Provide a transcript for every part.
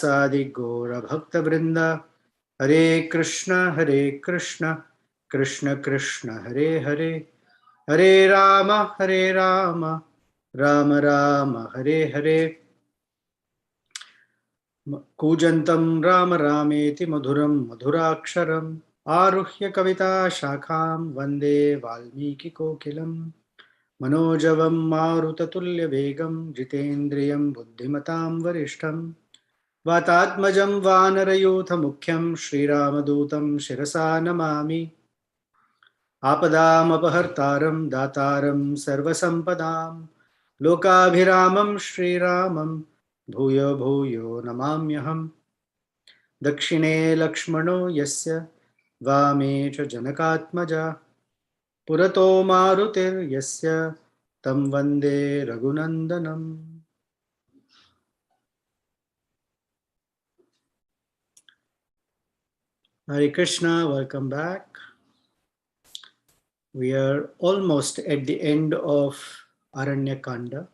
Vasadi Gora Bhakta Vrinda. Hare Krishna, Krishna Krishna, Hare Hare, Hare Rama, Rama Rama, Hare Hare. Kujantam Rama Rameti Madhuram Madhuraksharam. Aruhya Kavita Shakham Vande Valmiki Kokilam. Manojavam Marutatulya Vegam Jitendriyam Buddhimatam Varishtam. Vatatmajam Vanarayotha Mukhyam Sri Ramadutam Shirasa Namami. Apadam Apahartaram Dataram Sarvasampadam. Lokabhiramam Sri Ramam Bhuyo Bhuyo Namamyaham. Dakshine Lakshmano Yasya Vame Cha Janakatmaja. Purato Marutir Yasya Tam Vande Raghunandanam. Hare Krishna, welcome back. We are almost at the end of Aranya Kanda.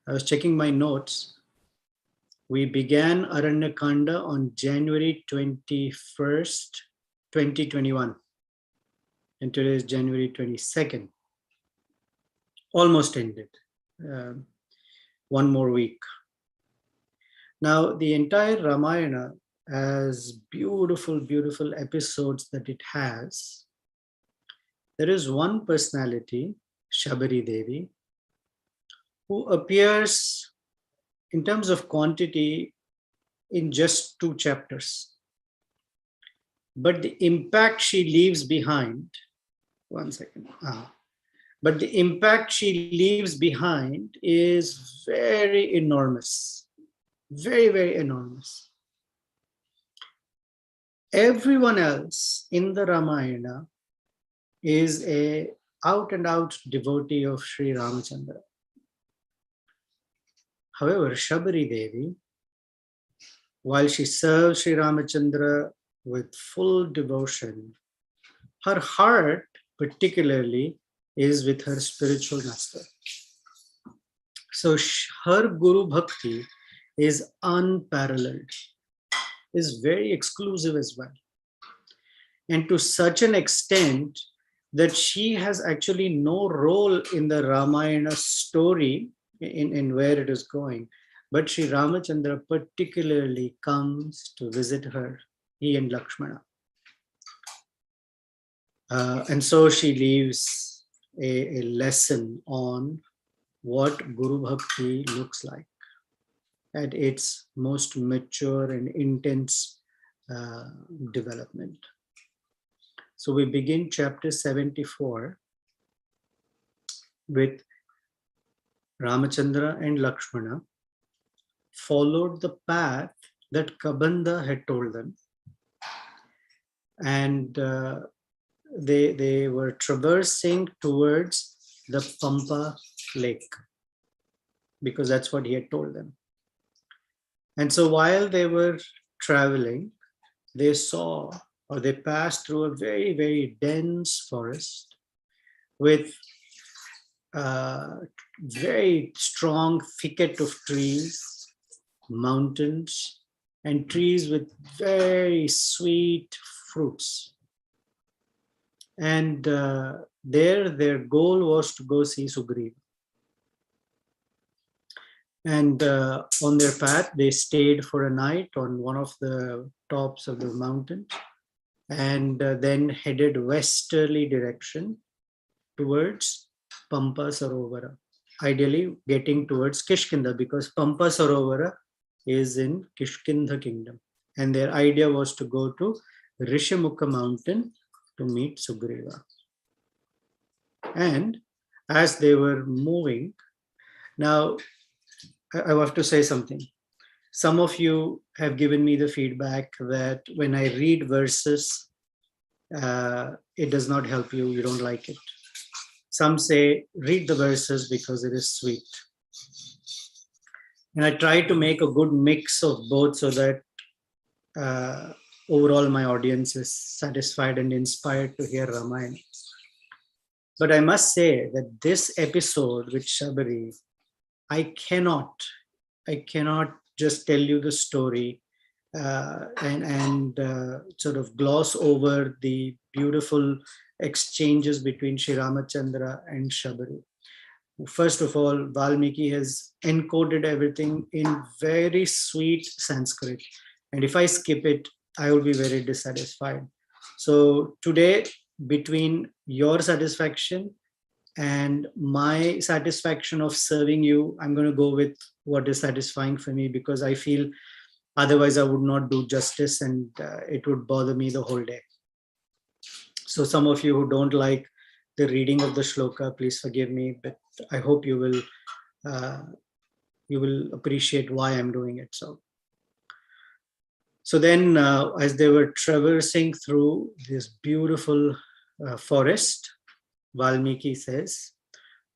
I was checking my notes. We began Aranya Kanda on January 21st, 2021. And today is January 22nd. Almost ended. One more week. Now, the entire Ramayana, as beautiful, beautiful episodes that it has, there is one personality, Shabari Devi, who appears in terms of quantity in just 2 chapters. But the impact she leaves behind, but the impact she leaves behind is very enormous, very, very enormous. Everyone else in the Ramayana is a out and out devotee of Sri Ramachandra. However, Shabari Devi, while she serves Sri Ramachandra with full devotion, her heart particularly is with her spiritual master. So her Guru Bhakti is unparalleled, is very exclusive as well. And to such an extent that she has actually no role in the Ramayana story in where it is going. But Sri Ramachandra particularly comes to visit her, he and Lakshmana. And so she leaves a lesson on what Guru Bhakti looks like at its most mature and intense development. So we begin chapter 74 with Ramachandra and Lakshmana followed the path that Kabanda had told them. And they were traversing towards the Pampa lake because that's what he had told them. And so while they were traveling, they saw or they passed through a very, very dense forest with very strong thicket of trees, mountains, and trees with very sweet fruits. And their goal was to go see Sugriva. And on their path, they stayed for a night on one of the tops of the mountain and then headed westerly direction towards Pampa Sarovara, ideally getting towards Kishkinda because Pampa Sarovara is in Kishkinda kingdom. And their idea was to go to Rishamukha mountain to meet Sugriva. And as they were moving, now I have to say something. Some of you have given me the feedback that when I read verses, it does not help you, you don't like it. Some say, read the verses because it is sweet. And I try to make a good mix of both so that overall my audience is satisfied and inspired to hear Ramayana. But I must say that this episode with Shabari, I cannot just tell you the story and sort of gloss over the beautiful exchanges between Sri Ramachandra and Shabari. First of all, Valmiki has encoded everything in very sweet Sanskrit. And if I skip it, I will be very dissatisfied. So today, between your satisfaction and my satisfaction of serving you, I'm going to go with what is satisfying for me, because I feel otherwise I would not do justice and it would bother me the whole day. So some of you who don't like the reading of the shloka, please forgive me, but I hope you will appreciate why I'm doing it. So then as they were traversing through this beautiful forest, Valmiki says,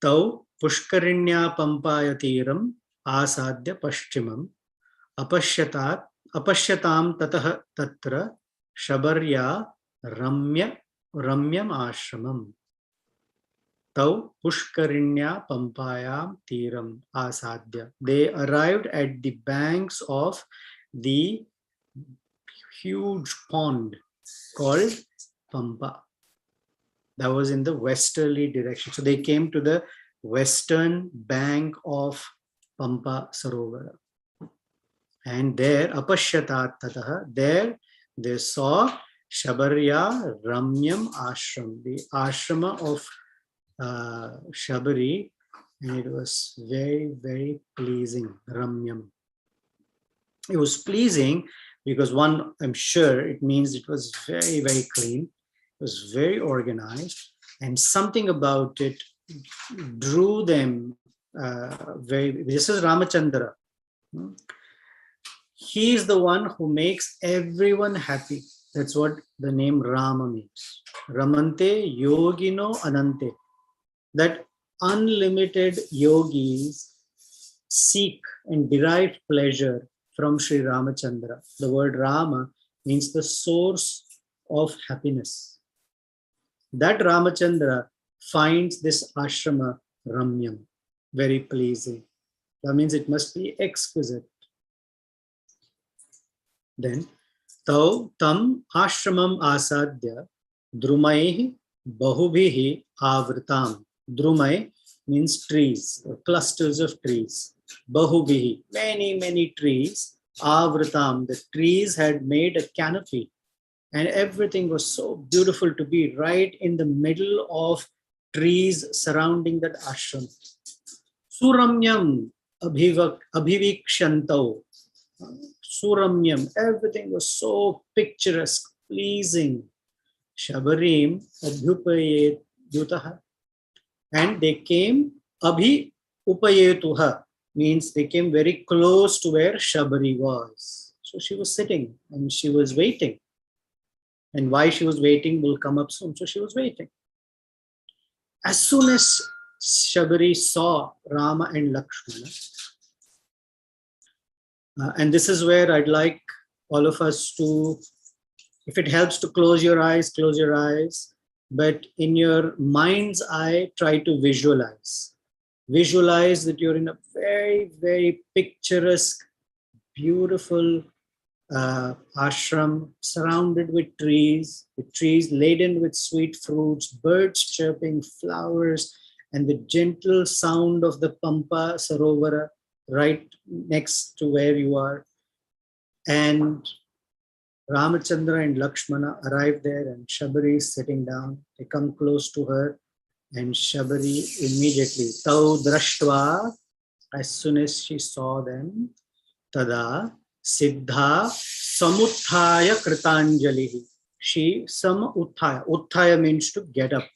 Tau Pushkarinya Pampaya Tiram Asadya Paschimam Apashyatam Tatah Tatra Shabarya Ramyam Ashramam. Tau Pushkarinya Pampayam Tiram Asadya. They arrived at the banks of the huge pond called Pampa. That was in the westerly direction. So they came to the western bank of Pampa Sarovara. And there, Apashyatat Tataha, there they saw Shabarya Ramyam Ashram, the ashrama of Shabari, and it was very, very pleasing, Ramyam. It was pleasing because one, I'm sure it means it was very, very clean. It was very organized, and something about it drew them very. This is Ramachandra. He is the one who makes everyone happy. That's what the name Rama means. Ramante Yogino Anante. That unlimited yogis seek and derive pleasure from Sri Ramachandra. The word Rama means the source of happiness. That Ramachandra finds this ashrama Ramyam very pleasing. That means it must be exquisite. Then, Tau Tam Ashramam Asadya Drumaihi Bahubhihi Avritam. Drumai means trees or clusters of trees. Bahubhihi, many, many trees. Avritam, the trees had made a canopy. And everything was so beautiful to be right in the middle of trees surrounding that ashram. Suramyam abhivikshantau. Suramyam, everything was so picturesque, pleasing. Shabarim abhyupayet yutaha. And they came, abhi upayetuha, means they came very close to where Shabari was. So she was sitting and she was waiting. And why she was waiting will come up soon. So she was waiting. As soon as Shabari saw Rama and Lakshmana, and this is where I'd like all of us to, if it helps to close your eyes, but in your mind's eye, try to visualize. Visualize that you're in a very, very picturesque, beautiful ashram surrounded with trees laden with sweet fruits, birds chirping, flowers, and the gentle sound of the Pampa Sarovara right next to where you are. And Ramachandra and Lakshmana arrive there, and Shabari is sitting down. They come close to her, and Shabari immediately, Tau Drashtva, as soon as she saw them, Tada Siddha Samuthaya Kritanjalihi. She Samuthaya. Uthaya means to get up.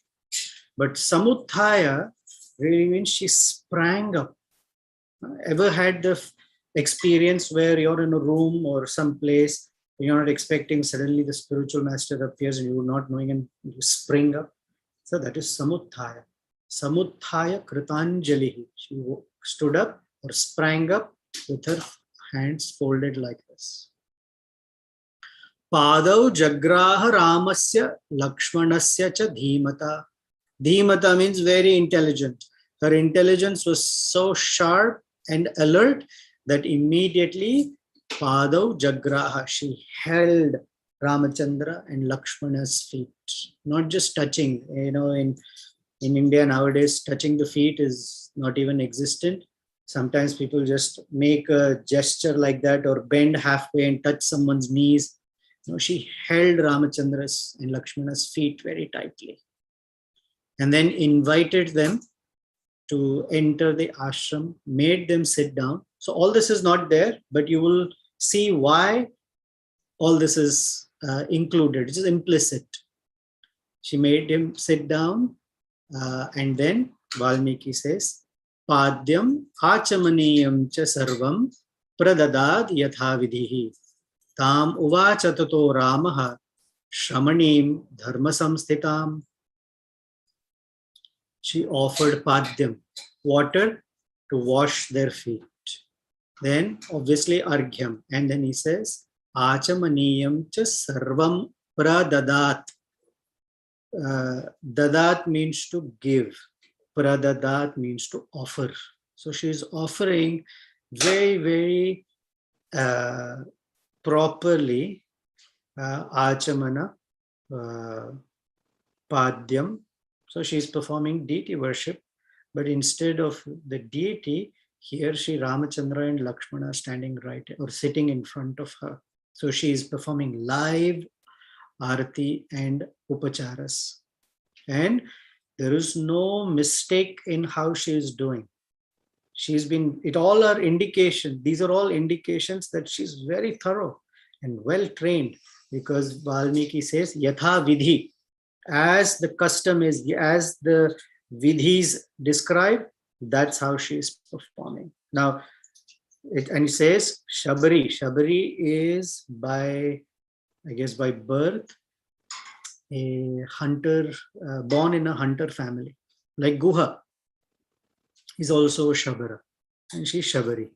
But Samuthaya really means she sprang up. Ever had the experience where you're in a room or some place, you're not expecting, suddenly the spiritual master appears and you're not knowing, and you spring up? So that is Samuthaya. Samuthaya Kritanjalihi. She stood up or sprang up with her hands folded like this. Padav Jagraha Ramasya Lakshmanasya cha Dhimata. Dhimata means very intelligent. Her intelligence was so sharp and alert that immediately Padau Jagraha. She held Ramachandra and Lakshmana's feet, not just touching. In India nowadays, touching the feet is not even existent. Sometimes people just make a gesture like that or bend halfway and touch someone's knees. No, she held Ramachandra's and Lakshmana's feet very tightly and then invited them to enter the ashram, made them sit down. So all this is not there, but you will see why all this is included. It is implicit. She made him sit down, and then Valmiki says, Padyam achamaniyam cha sarvam pradadad yatha vidhihi tam uvacha tato ramaha shramanim dharma samsthitam. She offered padyam, water to wash their feet. Then obviously argyam. And then he says, achamaniyam cha sarvam pradadat. Dadat means to give. Pradadat means to offer. So she is offering very, very properly achamana, padyam. So she is performing deity worship, but instead of the deity, here Sri Ramachandra and Lakshmana are standing right or sitting in front of her. So she is performing live arati and upacharas. And there is no mistake in how she is doing. These are all indications that she's very thorough and well trained, because Valmiki says, Yatha Vidhi, as the custom is, as the Vidhis describe, that's how she is performing. Now, it says Shabari. Shabari is by birth a hunter, born in a hunter family. Like Guha is also a Shabara, and she's Shabari.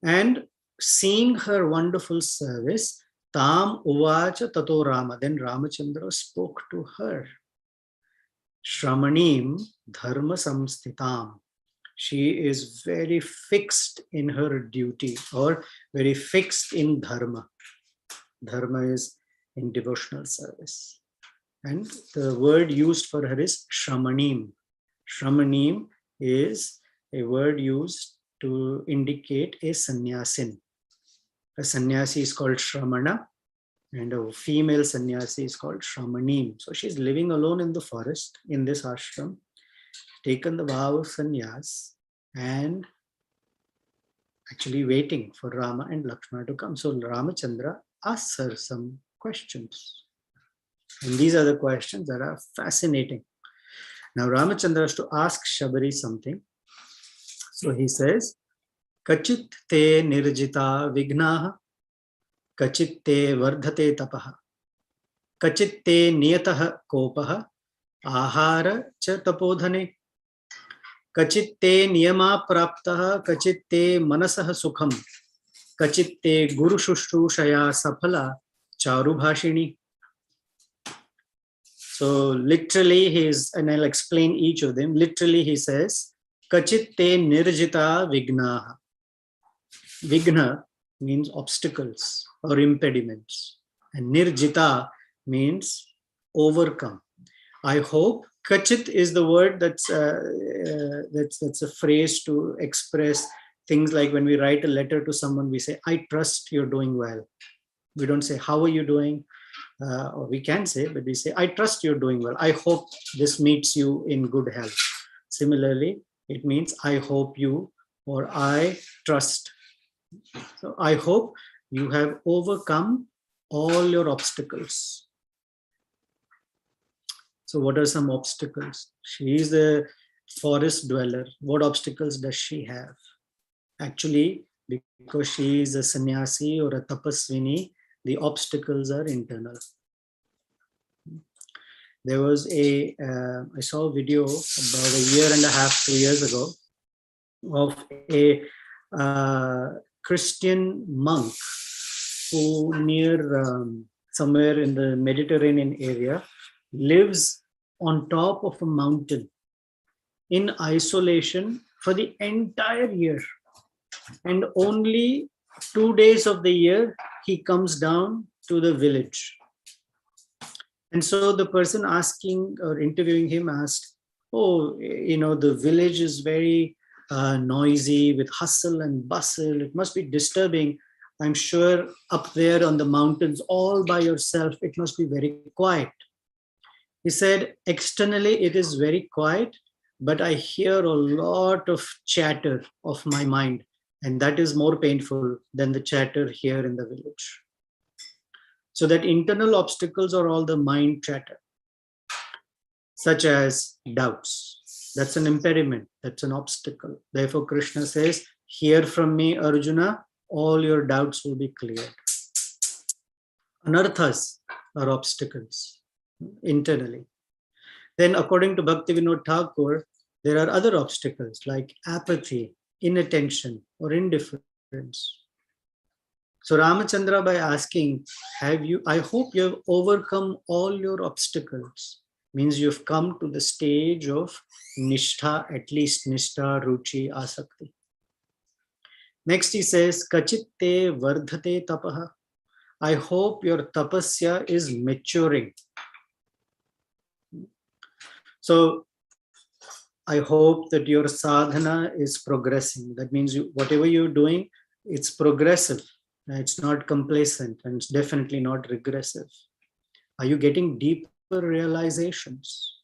And seeing her wonderful service, Tam uvacha tato Rama, then Ramachandra spoke to her. Shramanim dharma samsthitam. She is very fixed in her duty, or very fixed in dharma. Dharma is in devotional service. And the word used for her is Shramanim. Shramanim is a word used to indicate a sannyasin. A sannyasi is called Shramana, and a female sannyasi is called Shramanim. So she's living alone in the forest, in this ashram, taken the vow of sannyas, and actually waiting for Rama and Lakshmana to come. So Ramachandra asks her some questions. And these are the questions that are fascinating. Now Ramachandra has to ask Shabari something. So he says, Kachit te nirjita vignaha, kachit te vardhate tapaha, kachit te niyataha kopaha, ahara cha tapodhane, kachit te niyama praptaha, kachit te manasaha sukham, kachit te guru shushrushaya saphala charubhashini. So literally and I'll explain each of them. Literally he says, Kachit te nirjita vignaha. Vigna means obstacles or impediments, and nirjita means overcome. I hope kachit is the word that's a phrase to express things like when we write a letter to someone, we say, I trust you're doing well. We don't say, how are you doing? Or we can say, but we say, I trust you're doing well. I hope this meets you in good health. Similarly, it means I hope you, or I trust. So I hope you have overcome all your obstacles. So what are some obstacles? She is a forest dweller. What obstacles does she have? Actually, because she is a sannyasi or a tapaswini, the obstacles are internal. There was I saw a video about a year and a half, 2 years ago, of a Christian monk who near somewhere in the Mediterranean area lives on top of a mountain in isolation for the entire year, and only 2 days of the year, he comes down to the village. And so the person asking or interviewing him asked, oh, the village is very noisy with hustle and bustle. It must be disturbing. I'm sure up there on the mountains, all by yourself, it must be very quiet. He said, externally, it is very quiet, but I hear a lot of chatter of my mind. And that is more painful than the chatter here in the village. So that internal obstacles are all the mind chatter, such as doubts. That's an impediment. That's an obstacle. Therefore, Krishna says, hear from me, Arjuna, all your doubts will be cleared. Anarthas are obstacles internally. Then, according to Bhaktivinoda Thakur, there are other obstacles like apathy, inattention, or indifference. So Ramachandra, by asking, I hope you have overcome all your obstacles, means you've come to the stage of nishtha, at least nishtha, ruchi, asakti. Next he says, Kachitte vardhate tapaha. I hope your tapasya is maturing. So I hope that your sadhana is progressing. That means whatever you're doing, it's progressive. It's not complacent, and it's definitely not regressive. Are you getting deeper realizations?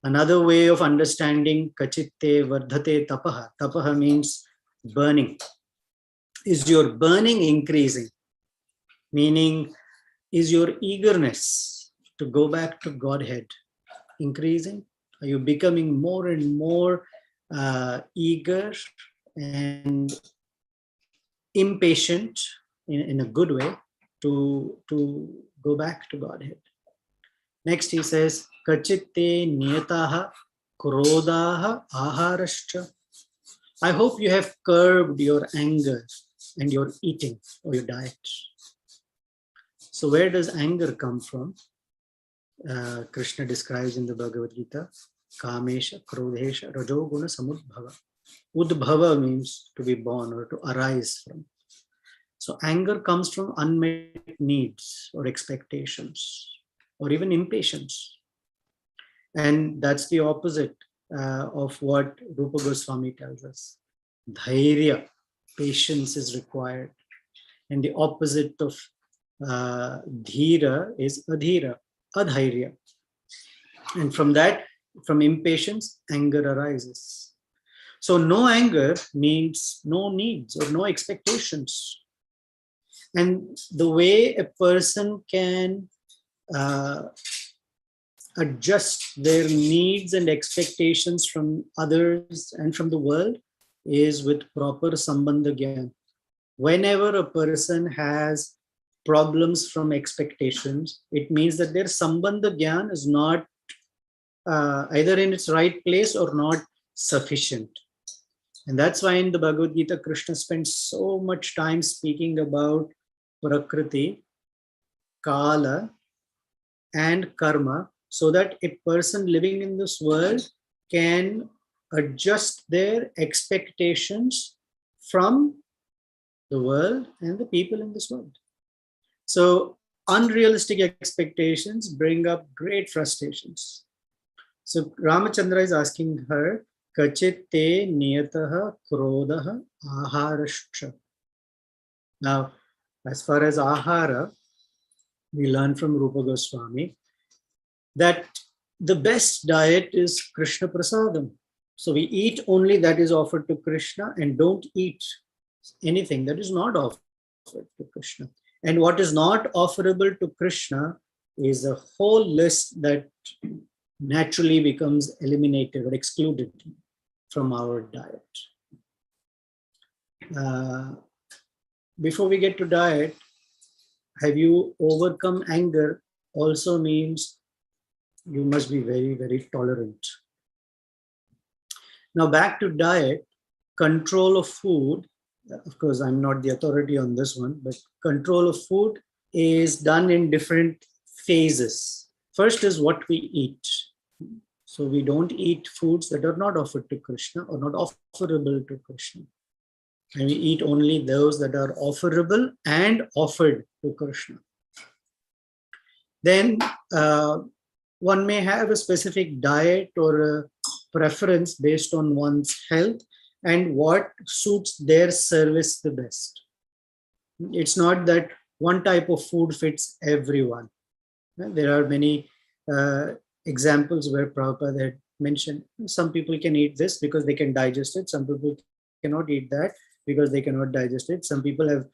Another way of understanding kachitte vardhate tapaha. Tapaha means burning. Is your burning increasing? Meaning, is your eagerness to go back to Godhead increasing? Are you becoming more and more eager and impatient in a good way to go back to Godhead? Next he says, Kachitte niyataha krodaha aharascha. I hope you have curbed your anger and your eating or your diet. So where does anger come from? Krishna describes in the Bhagavad Gita, Kamesha, Krodhesha, Rajoguna, Samudbhava. Udbhava means to be born or to arise from. So anger comes from unmet needs or expectations or even impatience. And that's the opposite of what Rupa Goswami tells us. Dhairya, patience is required. And the opposite of dhira is adhira, adhairya. And from that, from impatience, anger arises. So no anger means no needs or no expectations. And the way a person can adjust their needs and expectations from others and from the world is with proper sambandha gyan. Whenever a person has problems from expectations, it means that their sambandha gyan is not either in its right place or not sufficient. And that's why in the Bhagavad Gita, Krishna spends so much time speaking about Prakriti, Kala, and Karma, so that a person living in this world can adjust their expectations from the world and the people in this world. So unrealistic expectations bring up great frustrations. So Ramachandra is asking her, Kachitte niyataha krodaha aharascha. Now, as far as ahara, we learn from Rupa Goswami that the best diet is Krishna Prasadam. So we eat only that is offered to Krishna and don't eat anything that is not offered to Krishna. And what is not offerable to Krishna is a whole list that naturally becomes eliminated or excluded from our diet. Before we get to diet, have you overcome anger also means you must be very, very tolerant. Now back to diet, control of food. Of course, I'm not the authority on this one, but control of food is done in different phases. First is what we eat. So we don't eat foods that are not offered to Krishna or not offerable to Krishna. And we eat only those that are offerable and offered to Krishna. Then one may have a specific diet or a preference based on one's health and what suits their service the best. It's not that one type of food fits everyone. There are many examples where Prabhupada had mentioned some people can eat this because they can digest it. Some people cannot eat that because they cannot digest it. Some people have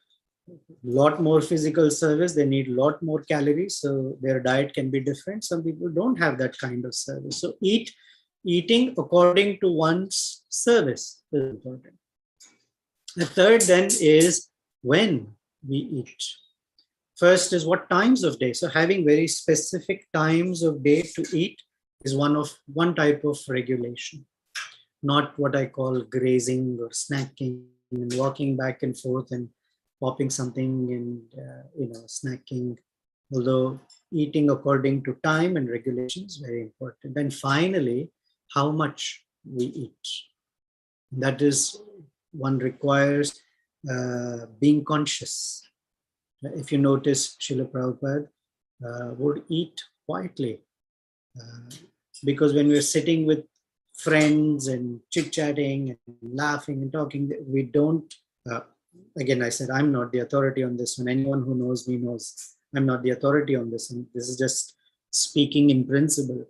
lot more physical service, they need lot more calories, so their diet can be different. Some people don't have that kind of service. So eating according to one's service is important. The third then is when we eat. First is what times of day. So having very specific times of day to eat is one type of regulation, not what I call grazing or snacking and walking back and forth and popping something and snacking. Although eating according to time and regulation is very important. And finally, how much we eat. That is, one requires being conscious. If you notice, Srila Prabhupada would eat quietly because when we're sitting with friends and chit-chatting and laughing and talking, we don't, again, I said, I'm not the authority on this one. Anyone who knows me knows I'm not the authority on this. And this is just speaking in principle.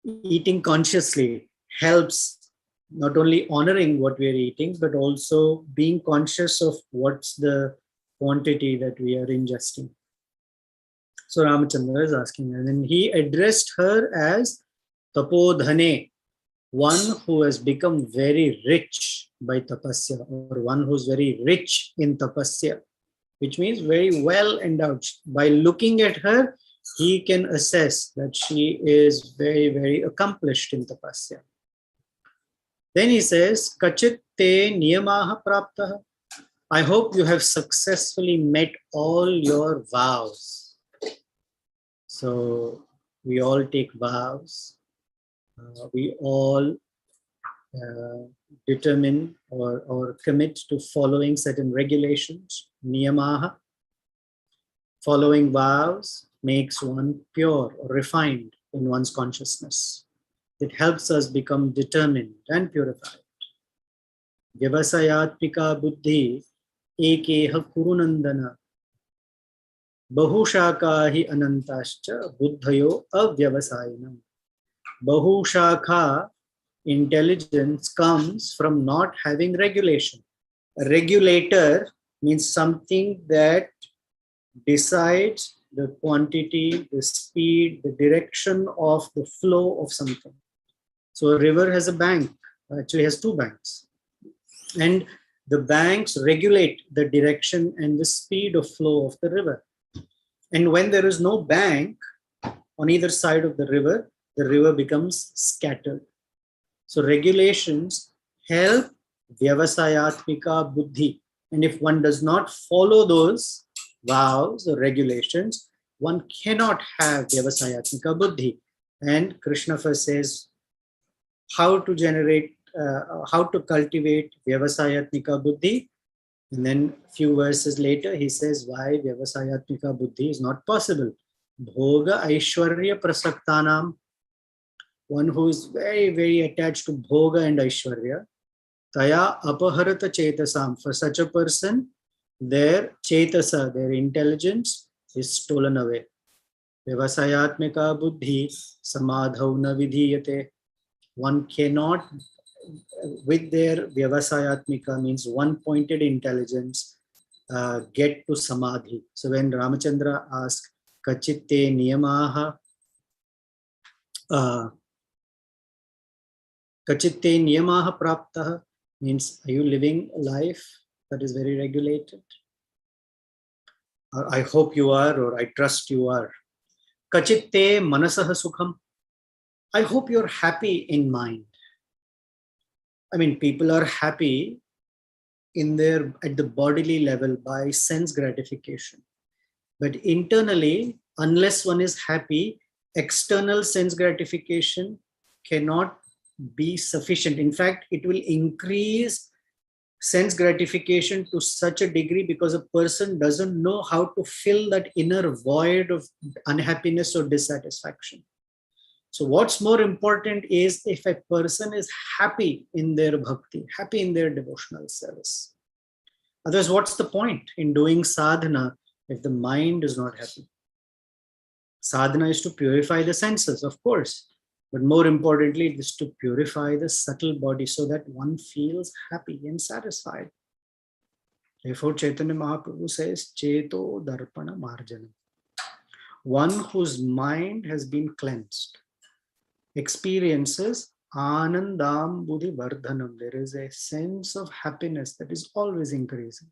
Eating consciously helps not only honoring what we're eating, but also being conscious of what's the quantity that we are ingesting. So Ramachandra is asking, and then he addressed her as Tapodhane, one who has become very rich by tapasya, or one who's very rich in tapasya, which means very well endowed. By looking at her, he can assess that she is very, very accomplished in tapasya. Then he says, Kachit te niyamaha praptaha. I hope you have successfully met all your vows. So we all take vows. We all determine or commit to following certain regulations, niyamaha. Following vows makes one pure or refined in one's consciousness. It helps us become determined and purified. Vyavasayatmika buddhi ekeha kurunandana bahushaka hi anantascha buddhayo avyavasayinam. Bahushaka intelligence comes from not having regulation. A regulator means something that decides the quantity, the speed, the direction of the flow of something. So a river has a bank, actually has two banks. And the banks regulate the direction and the speed of flow of the river. And when there is no bank on either side of the river becomes scattered. So regulations help vyavasayatmika buddhi. And if one does not follow those vows or regulations, one cannot have vyavasayatmika buddhi. And Krishna first says how to cultivate vyavasayatmika buddhi. And then a few verses later, he says why vyavasayatmika buddhi is not possible. Bhoga aishwarya prasaktanam, one who is very, very attached to bhoga and aishwarya, taya apaharata chetasam. For such a person, their chetasa, their intelligence is stolen away. Vyavasayatmika buddhi samadhau na vidhiyate. One cannot, with their vyavasayatmika means one-pointed intelligence, get to samadhi. So when Ramachandra asked, Kachitte niyamaha, Kachitte niyamaha praptaha, means are you living a life that is very regulated? I hope you are, or I trust you are. Kachitte manasaha sukham. I hope you're happy in mind. I mean, people are happy at the bodily level by sense gratification. But internally, unless one is happy, external sense gratification cannot be sufficient. In fact, it will increase sense gratification to such a degree because a person doesn't know how to fill that inner void of unhappiness or dissatisfaction. So what's more important is if a person is happy in their bhakti, happy in their devotional service. Otherwise, what's the point in doing sadhana if the mind is not happy? Sadhana is to purify the senses, of course, but more importantly, it is to purify the subtle body so that one feels happy and satisfied. Therefore, Chaitanya Mahaprabhu says, Cheto Darpana Marjana. One whose mind has been cleansed experiences Anandam Buddhi Vardhanam. There is a sense of happiness that is always increasing.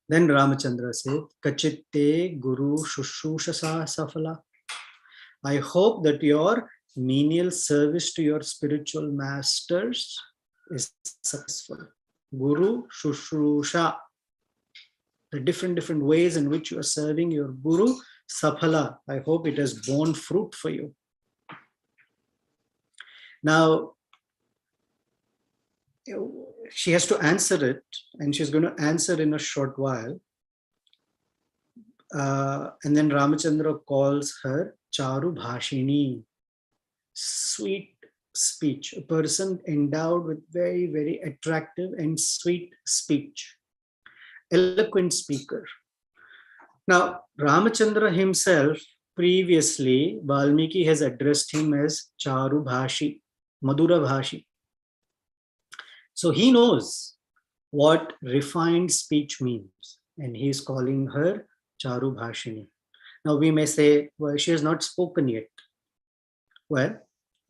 Then Ramachandra said, Kachitte Guru Shushushasa Safala. I hope that your menial service to your spiritual masters is successful. Guru Shushusha. The different ways in which you are serving your Guru, Safala. I hope it has borne fruit for you. Now, she has to answer it, and she's going to answer in a short while. And then Ramachandra calls her Charu Bhashini, sweet speech, a person endowed with very, very attractive and sweet speech, eloquent speaker. Now, Ramachandra himself, previously, Valmiki has addressed him as Charu Bhashi, Madhura Bhashi. So he knows what refined speech means, and he is calling her Charu Bhashini. Now we may say, well, she has not spoken yet. Well,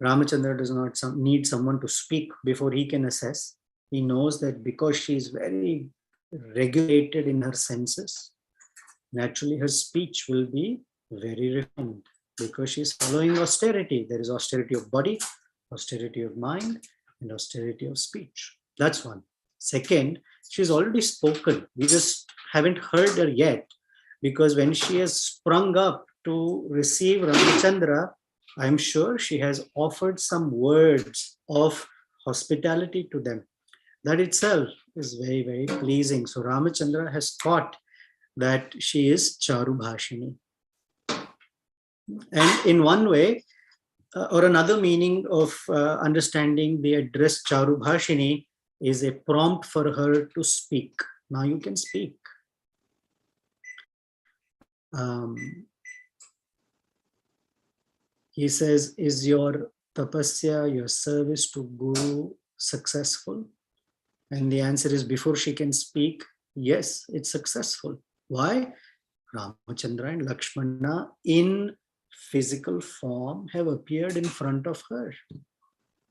Ramachandra does not need someone to speak before he can assess. He knows that because she is very regulated in her senses, naturally her speech will be very refined because she is following austerity. There is austerity of body, austerity of mind, and austerity of speech. That's one. Second, she's already spoken. We just haven't heard her yet, because when she has sprung up to receive Ramachandra, I'm sure she has offered some words of hospitality to them. That itself is very, very pleasing. So Ramachandra has thought that she is Charu Bhashini. And in one way, or another meaning of understanding the address Charu Bhashini is a prompt for her to speak. Now you can speak. He says, is your tapasya, your service to Guru successful? And the answer is, before she can speak, yes, it's successful. Why? Ramachandra and Lakshmana in physical form have appeared in front of her.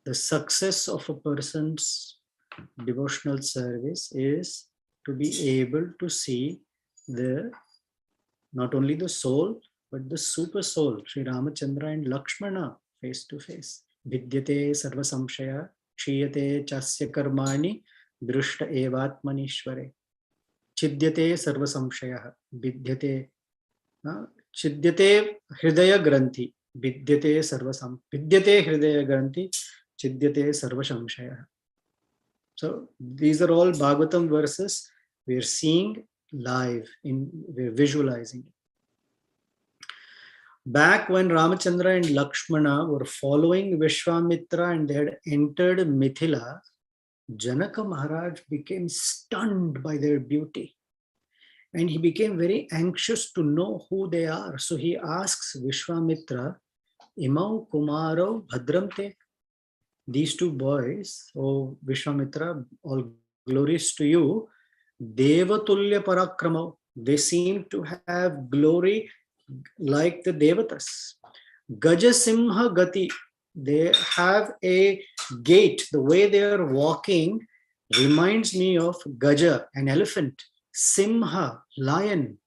The success of a person's devotional service is to be able to see not only the soul, but the super soul, Sri Ramachandra and Lakshmana, face to face. Vidyate sarva samshaya, kshiyate chasya karmani, drushta evatmanishvare. Chidyate sarva samshaya, vidyate hridaya granthi, vidyate hridaya granthi, chidyate sarva samshaya. So these are all Bhagavatam verses we are seeing live, we're visualizing it. Back when Ramachandra and Lakshmana were following Vishwamitra and they had entered Mithila, Janaka Maharaj became stunned by their beauty. And he became very anxious to know who they are. So he asks Vishwamitra, Imau Kumaro Bhadramte. These two boys, oh Vishwamitra, all glories to you, Devatulya Parakrama. They seem to have glory like the Devatas. Gajasimha Gati. They have a gait. The way they are walking reminds me of Gaja, an elephant. Simha, lion.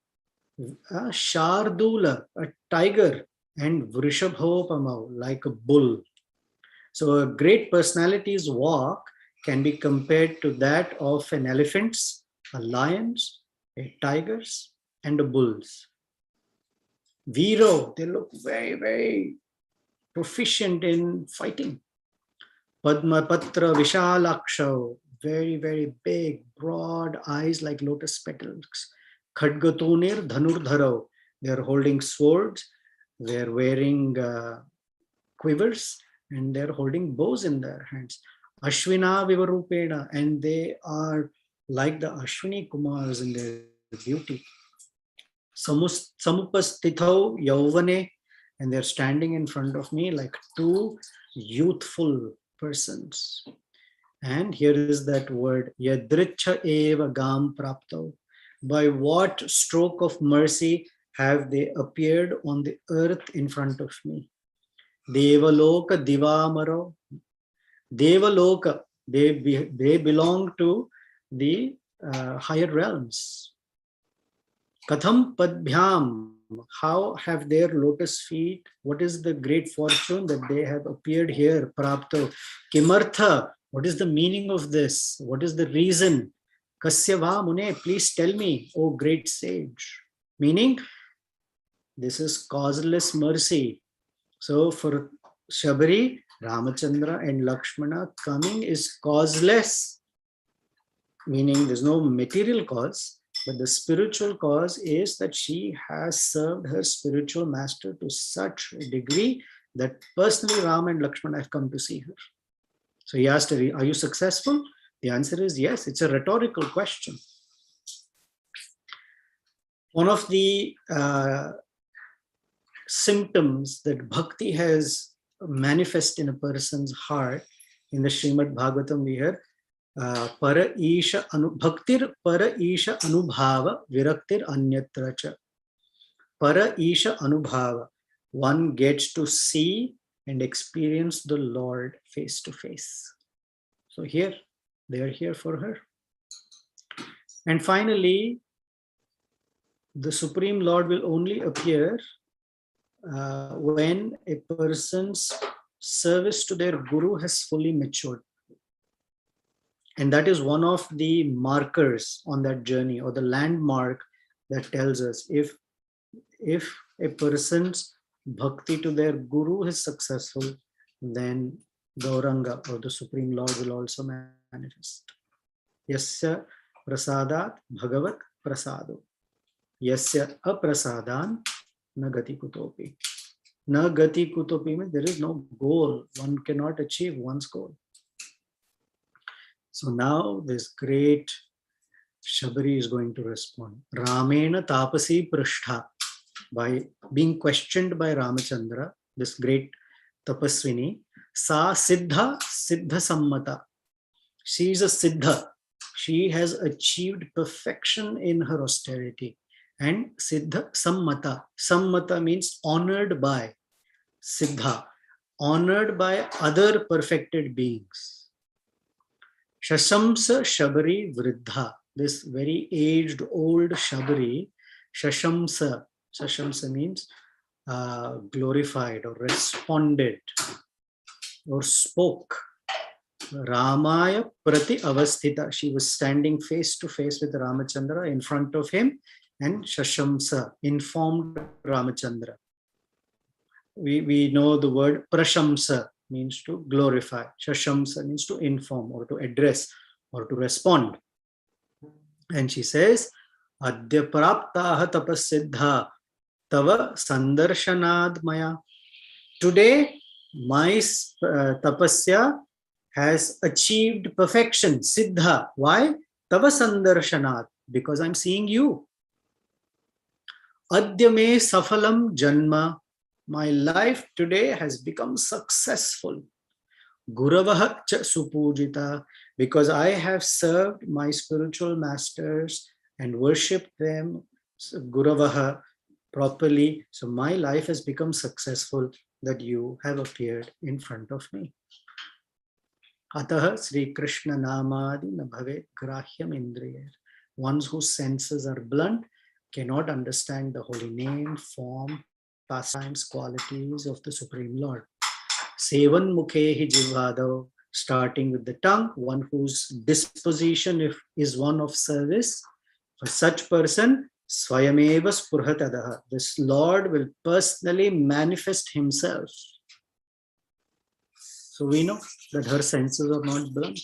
Shardula, a tiger. And Vrishabhopamau, like a bull. So a great personality's walk can be compared to that of an elephant's, a lion's, a tiger's, and a bull's. Viro, they look very, very proficient in fighting. Padma Patra Vishalaksha, very, very big, broad eyes like lotus petals. Khadgatunir dhanurdharau. They are holding swords. They are wearing quivers, and they are holding bows in their hands. Ashwina vivarupena, and they are like the Ashwini Kumars in their beauty. Samupastithau yauvane, and they're standing in front of me like two youthful persons. And here is that word, yadricha eva gam prapto. By what stroke of mercy have they appeared on the earth in front of me? Devaloka divamaro. Devaloka, they belong to the higher realms. Katham padbhyam, how have their lotus feet, what is the great fortune that they have appeared here? Prapto. Kimartha, what is the meaning of this? What is the reason? Kasyava mune, please tell me, O great sage. Meaning, this is causeless mercy. So for Shabari, Ramachandra and Lakshmana coming is causeless, meaning there's no material cause, but the spiritual cause is that she has served her spiritual master to such a degree that personally Ram and Lakshmana have come to see her. So he asked her, are you successful? The answer is yes. It's a rhetorical question. One of the symptoms that bhakti has manifest in a person's heart, in the Srimad Bhagavatam we hear, para isha bhaktir para isha anubhava viraktir anyatra cha. Para isha anubhava, one gets to see and experience the Lord face to face. So here, they are here for her. And finally, the Supreme Lord will only appear when a person's service to their Guru has fully matured. And that is one of the markers on that journey, or the landmark that tells us if a person's bhakti to their Guru is successful, then Gauranga, or the Supreme Lord, will also manifest. Yasya prasadat bhagavat prasado. Yasya aprasadan nagati kutopi. Nagati kutopi means there is no goal. One cannot achieve one's goal. So now this great Shabari is going to respond. Ramena tapasi prishtha. By being questioned by Ramachandra, this great tapaswini, sa siddha sammata. She is a siddha. She has achieved perfection in her austerity. And siddha sammata. Sammata means honored by. Siddha, honored by other perfected beings. Shashamsa Shabari Vriddha. This very aged old Shabari, Shashamsa. Shashamsa means glorified or responded or spoke. Ramaya Prati Avasthita. She was standing face to face with Ramachandra in front of him, and Shashamsa informed Ramachandra. We know the word Prashamsa means to glorify. Shashamsa means to inform or to address or to respond. And she says, Adya praptaha tapasiddha tava sandarshanad maya. Today, my tapasya has achieved perfection, siddha. Why? Tava sandarshanad, because I'm seeing you. Adya me safalam janma. My life today has become successful. Guravaha cha supujita, because I have served my spiritual masters and worshipped them, Guravaha, properly. So my life has become successful that you have appeared in front of me. Ataha Sri Krishna Namadi na bhave grahyam indriyer. Ones whose senses are blunt cannot understand the holy name, form, pastimes, qualities of the Supreme Lord. Sevan mukhehi jivadav, starting with the tongue, one whose disposition is one of service. For such person, swayameva spurhatadaha. This Lord will personally manifest himself. So we know that her senses are not blunt.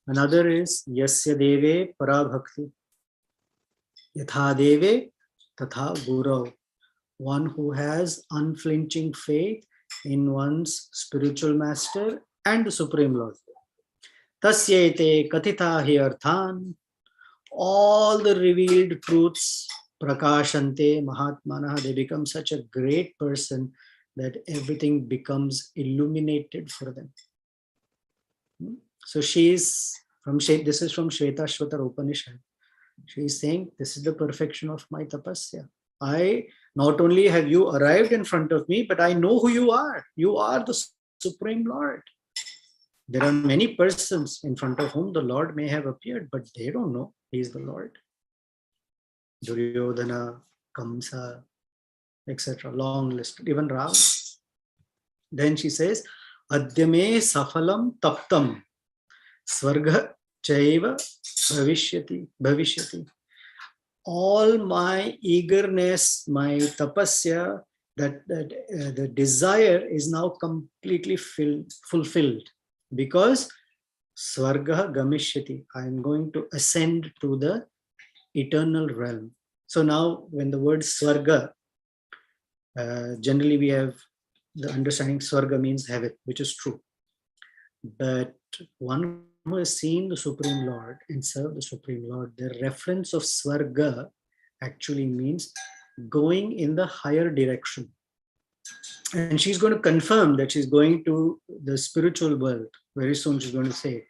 Another is Yasya Deve Parabhakti. Yatha Deve Tatha Guru. One who has unflinching faith in one's spiritual master and the Supreme Lord. Tasyete Katita hi arthan. All the revealed truths, Prakashante Mahatmanaha, they become such a great person that everything becomes illuminated for them. So this is from Shvetashvatar Upanishad. She is saying, this is the perfection of my tapasya. I not only have you arrived in front of me, but I know who you are. You are the Supreme Lord. There are many persons in front of whom the Lord may have appeared, but they don't know he is the Lord. Duryodhana, Kamsa, etc. Long list. Even Ram. Then she says, Adyame safalam taptam swarga chaiva bhavishyati. All my eagerness, my tapasya, the desire is now completely fulfilled, because Swarga Gamishyati, I am going to ascend to the eternal realm. So now when the word Swarga, generally we have the understanding Swarga means heaven, which is true. But one who has seen the Supreme Lord and served the Supreme Lord, the reference of Swarga actually means going in the higher direction. And she's going to confirm that she's going to the spiritual world. Very soon she's going to say it.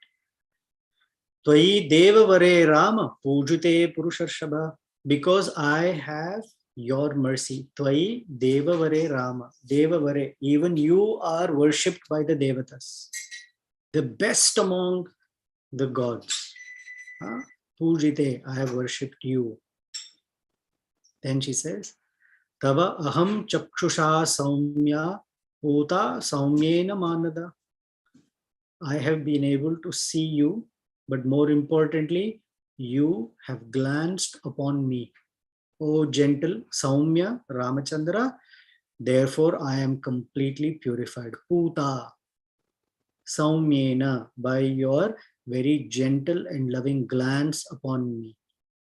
Tvai deva vare Rama pujute purusharshaba. Because I have your mercy. Tvai deva vare Rama. Deva vare. Even you are worshipped by the Devatas. The best among the gods. Pujite, I have worshipped you. Then she says, Tava aham chakshusha saumya uta saumyena manada. I have been able to see you, but more importantly, you have glanced upon me. O gentle Saumya Ramachandra, therefore I am completely purified. Puta Saumyena, by your very gentle and loving glance upon me.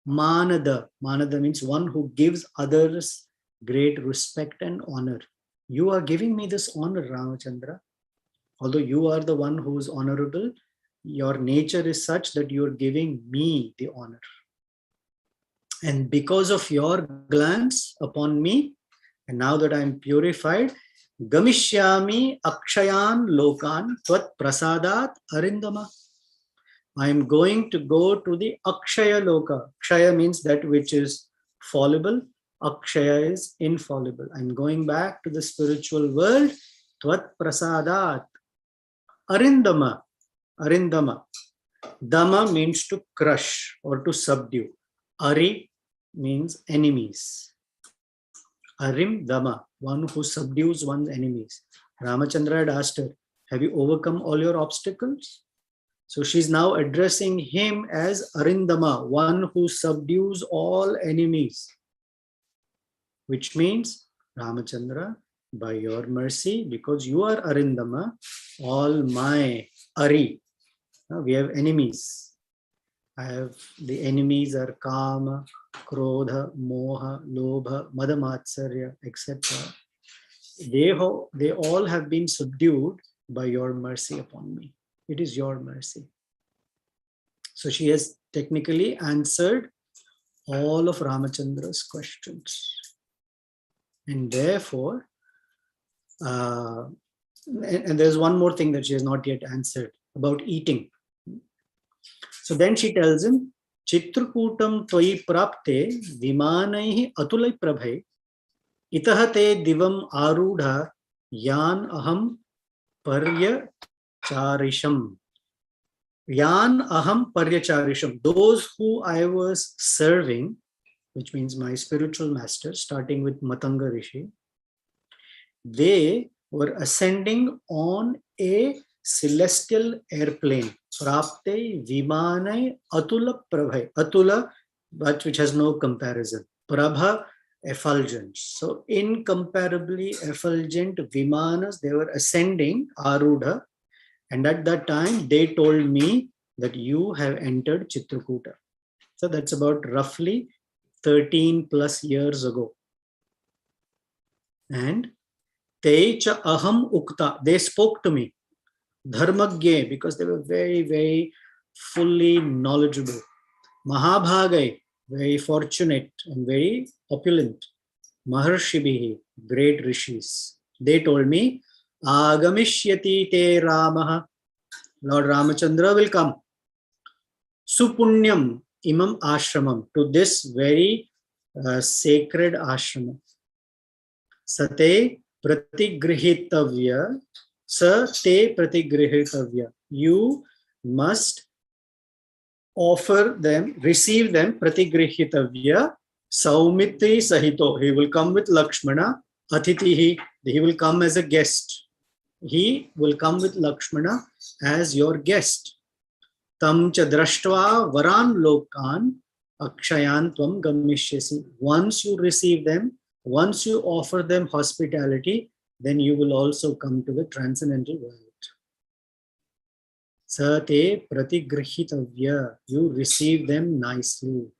Manada, Manada means one who gives others great respect and honor. You are giving me this honor, Ramachandra. Although you are the one who is honorable, your nature is such that you are giving me the honor. And because of your glance upon me, and now that I am purified, Gamishyami Akshayan Lokan Tvat Prasadat Arindama. I am going to go to the Akshaya Loka. Akshaya means that which is fallible. Akshaya is infallible. I am going back to the spiritual world. Tvat Prasadat Arindama. Arindama. Dama means to crush or to subdue. Ari means enemies. Arim Dama, one who subdues one's enemies. Ramachandra had asked her, have you overcome all your obstacles? So she's now addressing him as Arindama, one who subdues all enemies. Which means, Ramachandra, by your mercy, because you are Arindama, all my Ari, we have enemies. The enemies are Kama, Krodha, Moha, Lobha, Madamatsarya, etc. They all have been subdued by your mercy upon me. It is your mercy. So she has technically answered all of Ramachandra's questions. And therefore, and there's one more thing that she has not yet answered about eating. So then she tells him, Chitrakutam tvai prapte vimanaihi atulai prabhai itahate divam arudha yan aham paryacharisham. Yan aham paryacharisham. Those who I was serving, which means my spiritual master, starting with Matanga Rishi, they were ascending on a celestial airplane. Prapte vimanai atula prabhai. Atula, but which has no comparison. Prabha, effulgence. So incomparably effulgent vimanas, they were ascending, arudha. And at that time, they told me that you have entered Chitrakuta. So that's about roughly 13 plus years ago. And te cha aham ukta, they spoke to me. Dharmagye, because they were very, very fully knowledgeable. Mahabhagai, very fortunate and very opulent. Maharshibhi, great rishis. They told me, Agamishyati te Ramaha, Lord Ramachandra will come. Supunyam imam ashramam, to this very sacred ashramam. Sate pratigrihitavya, sa te pratigrihitavya. You must offer them, receive them, pratigrihitavya, saumitri sahito. He will come with Lakshmana, atitihi, he will come as a guest. He will come with Lakshmana as your guest. Tam cha drashtva varan lokan akshayan tvam gamishyasi. Once you receive them, once you offer them hospitality, then you will also come to the transcendental world. Sate pratigrihitavya, you receive them nicely.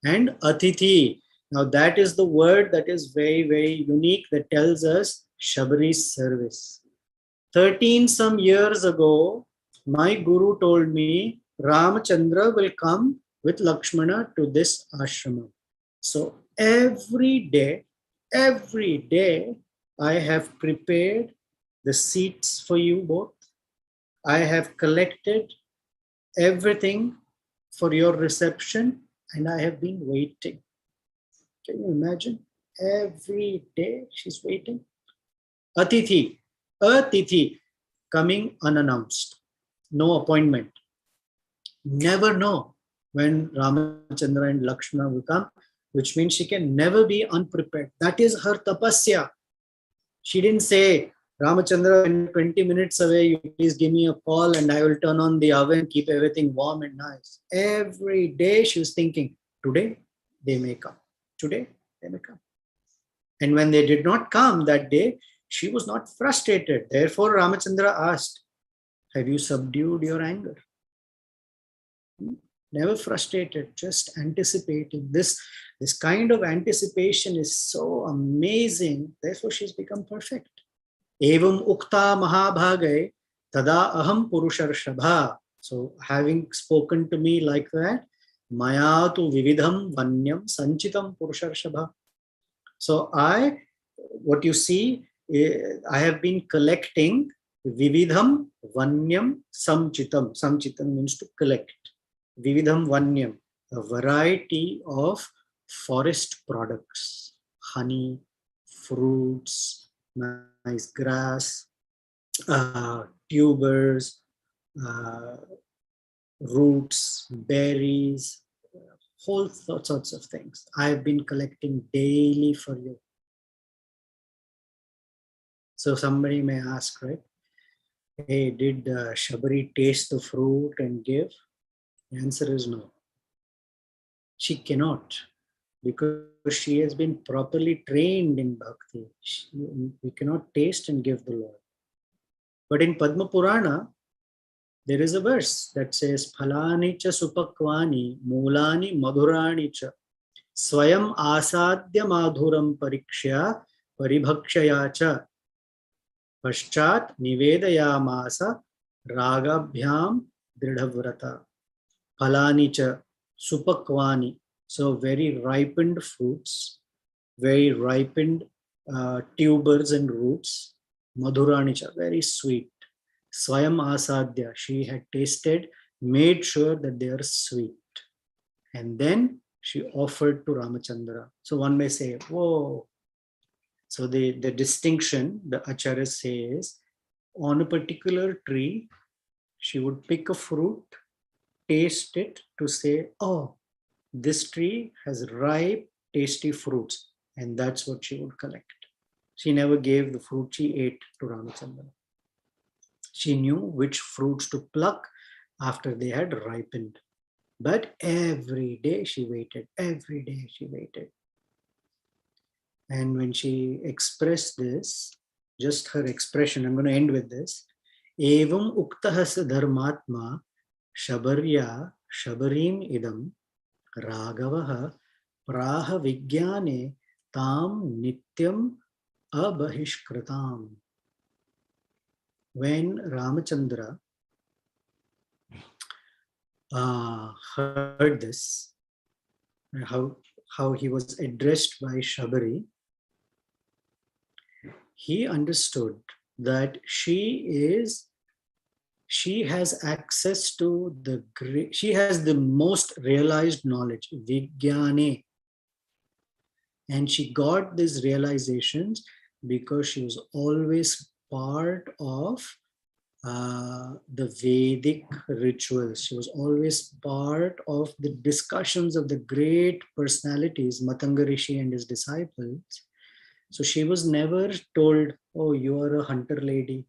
And atithi, now that is the word that is very, very unique, that tells us Shabari's service. 13 some years ago, my guru told me Ramachandra will come with Lakshmana to this ashrama. So every day, I have prepared the seats for you both. I have collected everything for your reception, and I have been waiting. Can you imagine? Every day she's waiting. Atithi, coming unannounced. No appointment. Never know when Ramachandra and Lakshmana will come, which means she can never be unprepared. That is her tapasya. She didn't say, Ramachandra, when 20 minutes away, you please give me a call and I will turn on the oven, keep everything warm and nice. Every day she was thinking, today they may come. Today they may come. And when they did not come that day, she was not frustrated. Therefore, Ramachandra asked, have you subdued your anger? Never frustrated, just anticipating. This kind of anticipation is so amazing. Therefore, she's become perfect. Evam ukta mahabhagai tada aham purusharshabha. So having spoken to me like that, maya tu vividham vanyam sanchitam purusharshabha. So what you see, I have been collecting vividham vanyam samchitam. Samchitam means to collect. Vividham vanyam, a variety of forest products, honey, fruits, nice grass, tubers, roots, berries, whole sorts of things. I've been collecting daily for you. So somebody may ask, right? Hey, did Shabari taste the fruit and give? The answer is no. She cannot, because she has been properly trained in bhakti. We cannot taste and give the Lord. But in Padma Purana, there is a verse that says, Phalani cha supakwani mulani madhurani cha swayam asadya madhuram parikshya paribhakshaya cha paschat nivedayamasa ragabhyam dridhavrata. Phalani cha supakwani, so very ripened fruits, very ripened tubers and roots. Madhurani cha, very sweet. Swayam asadya, she had tasted, made sure that they are sweet. And then she offered to Ramachandra. So one may say, whoa. So the distinction, the Acharya says, on a particular tree, she would pick a fruit, taste it to say, oh, this tree has ripe, tasty fruits. And that's what she would collect. She never gave the fruit she ate to Ramachandra. She knew which fruits to pluck after they had ripened. But every day she waited, every day she waited. And when she expressed this, just her expression, I'm going to end with this. Evam uktahas dharmatma Shabarya Shabarim idam Raghavaha Praha Vigyane Tam Nityam Abahishkritam. When Ramachandra heard this, how he was addressed by Shabari, he understood that she has access to the great, she has the most realized knowledge, Vigyane. And she got these realizations because she was always part of the Vedic rituals. She was always part of the discussions of the great personalities, Matanga Rishi and his disciples. So she was never told, oh, you are a hunter lady,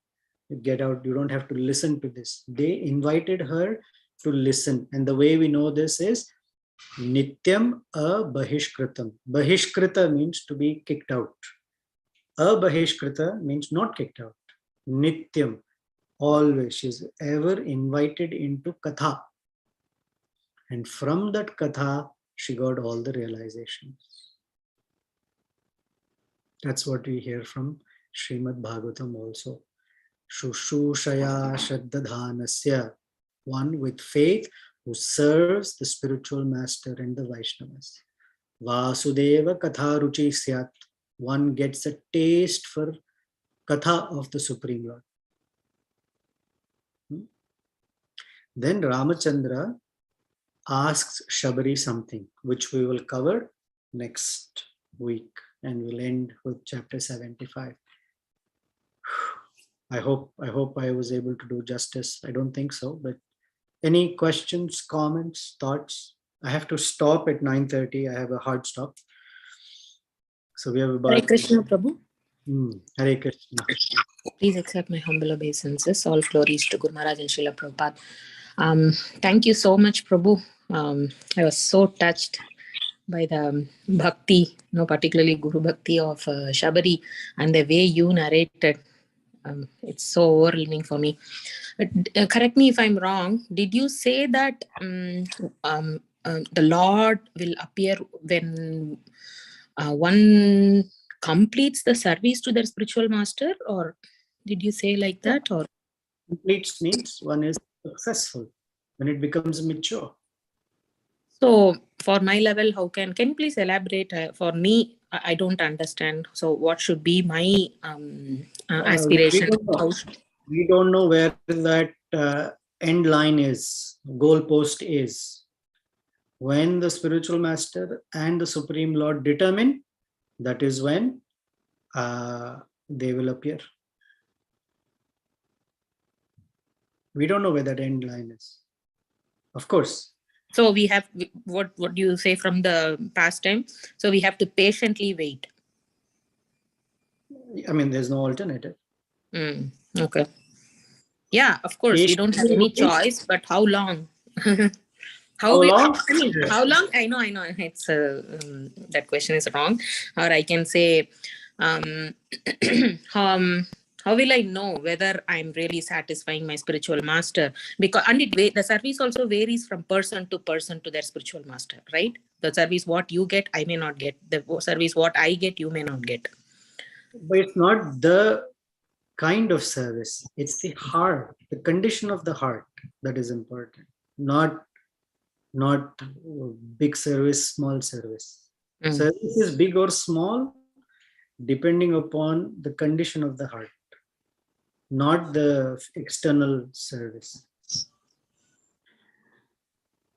get out, you don't have to listen to this. They invited her to listen. And the way we know this is Nityam Abahishkritam. Bahishkrita means to be kicked out. Abahishkrita means not kicked out. Nityam, always. She's ever invited into Katha. And from that Katha, she got all the realizations. That's what we hear from Srimad Bhagavatam also. Shushushaya Shraddhadhanasya, one with faith who serves the spiritual master and the Vaishnavas. Vasudeva Katha Ruchi Syat, one gets a taste for Katha of the Supreme Lord. Then Ramachandra asks Shabari something, which we will cover next week, and we'll end with chapter 75. I hope I was able to do justice. I don't think so, but any questions, comments, thoughts? I have to stop at 9:30. I have a hard stop. So we have about... Hare Krishna, Prabhu. Hare Krishna. Please accept my humble obeisances. All glories to Guru Maharaj and Srila Prabhupada. Thank you so much, Prabhu. I was so touched by the bhakti, particularly Guru Bhakti of Shabari, and the way you narrated. It's so overwhelming for me. Correct me if I'm wrong. Did you say that the Lord will appear when one completes the service to their spiritual master, or did you say like that? Or completes means one is successful when it becomes mature. So for my level, how can you please elaborate? For me, I don't understand. So what should be my aspiration? We don't know where that end line is, goalpost is. When the spiritual master and the Supreme Lord determine, that is when they will appear. We don't know where that end line is. Of course. So we have, what do you say from the past time? So we have to patiently wait. I mean, there's no alternative. Okay. Yeah, of course, we don't have any choice, but how long? How long? I mean, how long? I know. It's that question is wrong. Or I can say, how will I know whether I'm really satisfying my spiritual master? Because the service also varies from person to their spiritual master, right? The service what you get, I may not get. The service what I get, you may not get. But it's not the kind of service. It's the heart, the condition of the heart that is important. Not big service, small service. Service is big or small depending upon the condition of the heart, not the external service.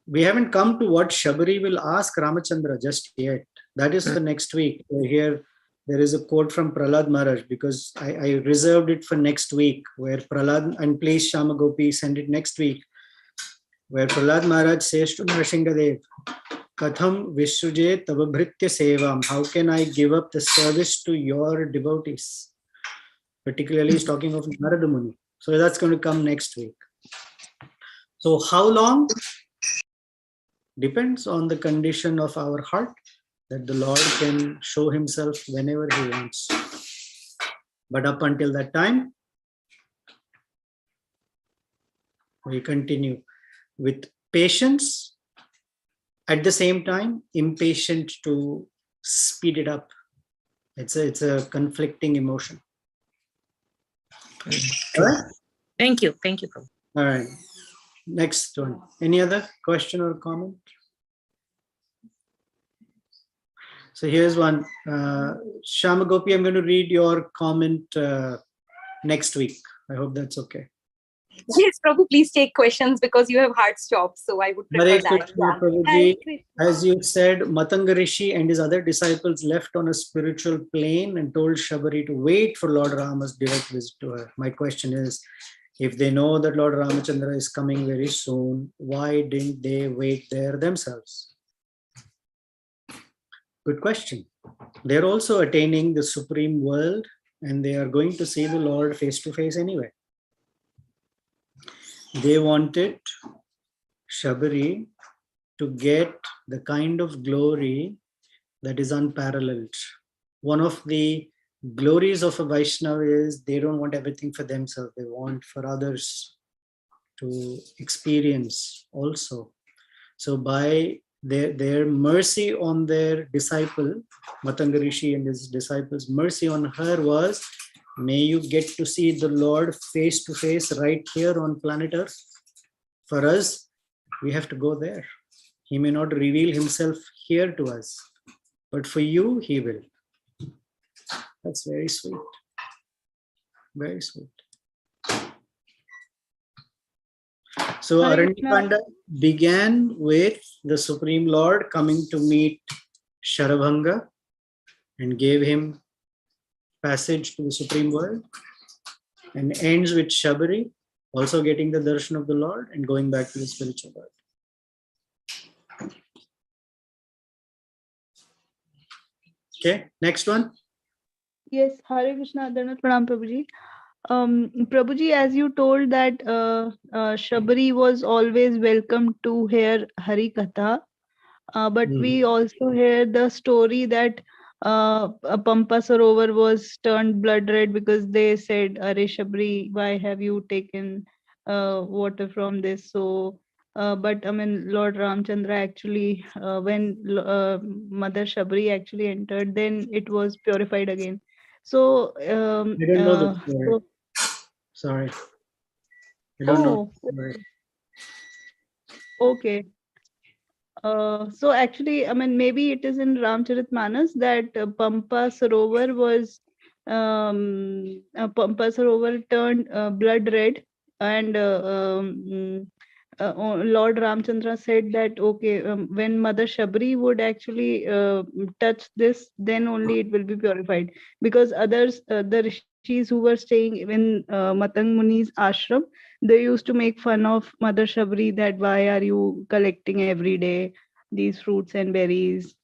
We haven't come to what Shabari will ask Ramachandra just yet. That is for next week. Here there is a quote from Prahlad Maharaj, because I reserved it for next week, where Prahlad, and please Shama Gopi send it next week, where Prahlad Maharaj says to Nrsingadev, Katham Vishuje Tavabhritya Sevam, how can I give up the service to your devotees? Particularly he's talking of Narada Muni. So that's going to come next week. So how long? Depends on the condition of our heart, that the Lord can show himself whenever he wants. But up until that time, we continue. with patience, at the same time impatient to speed it up. It's a conflicting emotion. All right? Thank you, Prabhu. All right. Next one. Any other question or comment? So here's one. Shamagopi, I'm going to read your comment next week. I hope that's okay. Yes, Prabhu, please take questions because you have hard stops. So I would prefer Hare that. Krishna, Prabhuji. As you said, Matanga Rishi and his other disciples left on a spiritual plane and told Shabari to wait for Lord Rama's direct visit to her. My question is, if they know that Lord Ramachandra is coming very soon, why didn't they wait there themselves? Good question. They're also attaining the supreme world and they are going to see the Lord face to face anyway. They wanted Shabari to get the kind of glory that is unparalleled. One of the glories of a Vaishnava is they don't want everything for themselves. They want for others to experience also. So by their mercy on their disciple, Matanga Rishi and his disciples, mercy on her was, may you get to see the Lord face to face right here on planet Earth. For us, we have to go there. He may not reveal himself here to us, but for you, he will. That's very sweet. Very sweet. So Aranyakanda began with the Supreme Lord coming to meet Sharabhanga and gave him passage to the Supreme World, and ends with Shabari also getting the darshan of the Lord and going back to the spiritual world. Okay, next one. Yes, Hare Krishna, Dandavat Pranam, Prabhuji. Prabhuji, as you told that Shabari was always welcome to hear Hari Katha, but we also hear the story that a Pampa Sarovar was turned blood red because they said, Are Shabari, why have you taken water from this? So, but I mean, Lord Ramchandra actually, when Mother Shabari actually entered, then it was purified again. So, I don't know the story. Sorry. I don't know. Okay. So actually, I mean, maybe it is in Ramcharitmanas that Pampa Sarovar was Pampa Sarovar turned blood red, and Lord Ramchandra said that okay, when Mother Shabari would actually touch this, then only it will be purified. Because others, the rishis who were staying in Matang Muni's ashram, they used to make fun of Mother Shabari that why are you collecting every day these fruits and berries.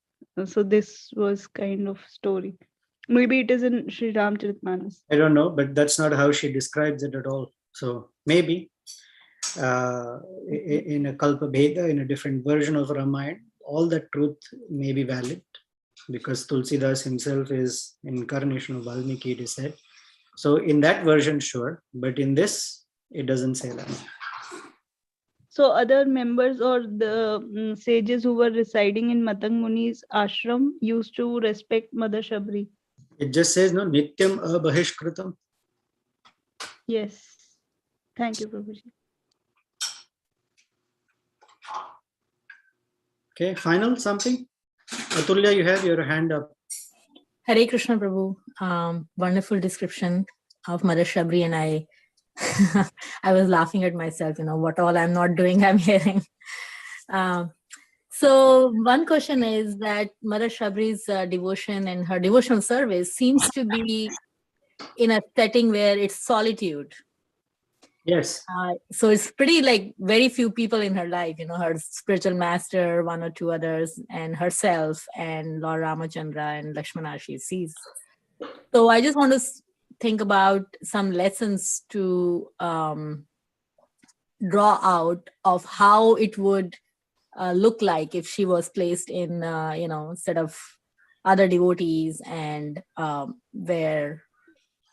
So this was kind of story. Maybe it is in Sri Ramcharitmanas. I don't know, but that's not how she describes it at all. So maybe in a Kalpa Bheda, in a different version of Ramayana, all that truth may be valid because Tulsidas himself is incarnation of Valmiki, it is said. So in that version, sure, but in this, it doesn't say that. So other members or the sages who were residing in Matang Muni's ashram used to respect Mother Shabari. It just says, no, Nityam Abahishkritam. Yes. Thank you, Prabhuji. Okay, final something? Atulya, you have your hand up. Hare Krishna Prabhu. Wonderful description of Mother Shabari, and I I was laughing at myself, what all I'm not doing, I'm hearing. So one question is that Mother Shabari's devotion and her devotional service seems to be in a setting where it's solitude. Yes. So it's pretty like very few people in her life, her spiritual master, one or two others, and herself, and Lord Ramachandra and Lakshmana she sees. So I just want to think about some lessons to draw out of how it would look like if she was placed in, instead of other devotees, and where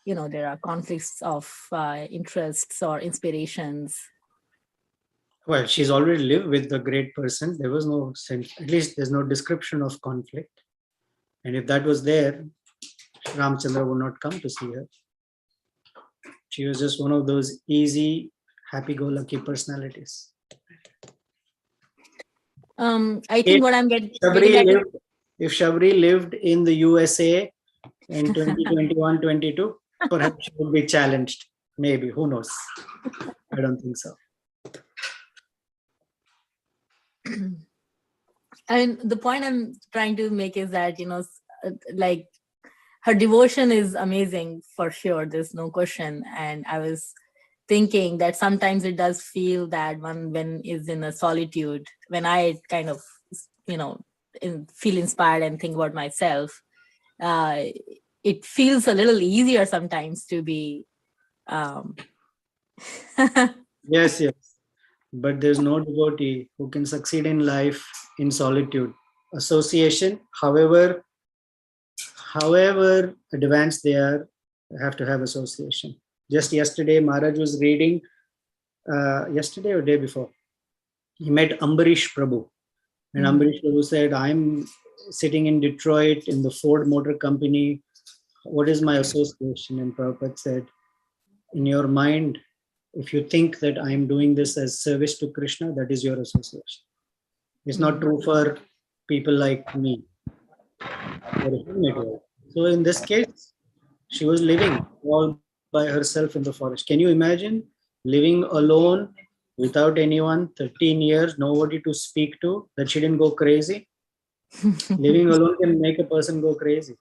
there are conflicts of interests or inspirations. Well, she's already lived with the great person. There was no sense, at least there's no description of conflict. And if that was there, Ramchandra would not come to see her. She was just one of those easy, happy-go-lucky personalities. I think what I'm getting Shabri at is, lived, if Shabri lived in the USA in 2021-22, perhaps she would be challenged. Maybe, who knows? I don't think so. And the point I'm trying to make is that, like, her devotion is amazing for sure. There's no question. And I was thinking that sometimes it does feel that one, when is in a solitude, when I kind of, feel inspired and think about myself, it feels a little easier sometimes to be. Yes. But there's no devotee who can succeed in life in solitude. Association, however advanced they are, have to have association. Just yesterday, Maharaj was reading, yesterday or day before, he met Ambarish Prabhu. And Ambarish Prabhu said, I'm sitting in Detroit in the Ford Motor Company. What is my association? And Prabhupada said, in your mind, if you think that I'm doing this as service to Krishna, that is your association. It's not true for people like me. So in this case, she was living all by herself in the forest. Can you imagine living alone without anyone, 13 years, nobody to speak to, that she didn't go crazy? Living alone can make a person go crazy.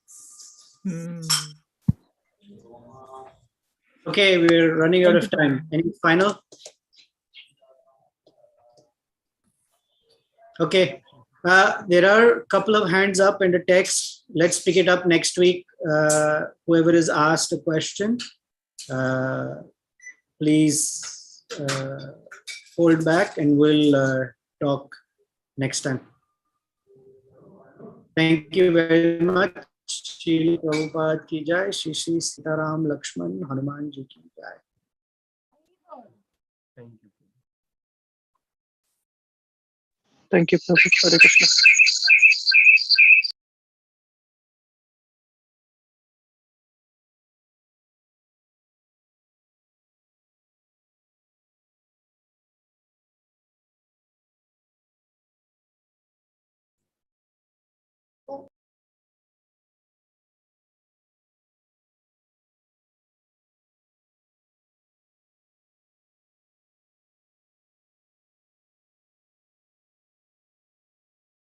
Okay, we're running out of time. Any final? Okay. There are a couple of hands up in the text. Let's pick it up next week. Whoever is asked a question, please hold back and we'll talk next time. Thank you very much. Shri Prabhupada ki jai, Shri Shri Sitaram Lakshman Hanuman ji ki jai. Thank you, Prabhu. Hare Krishna.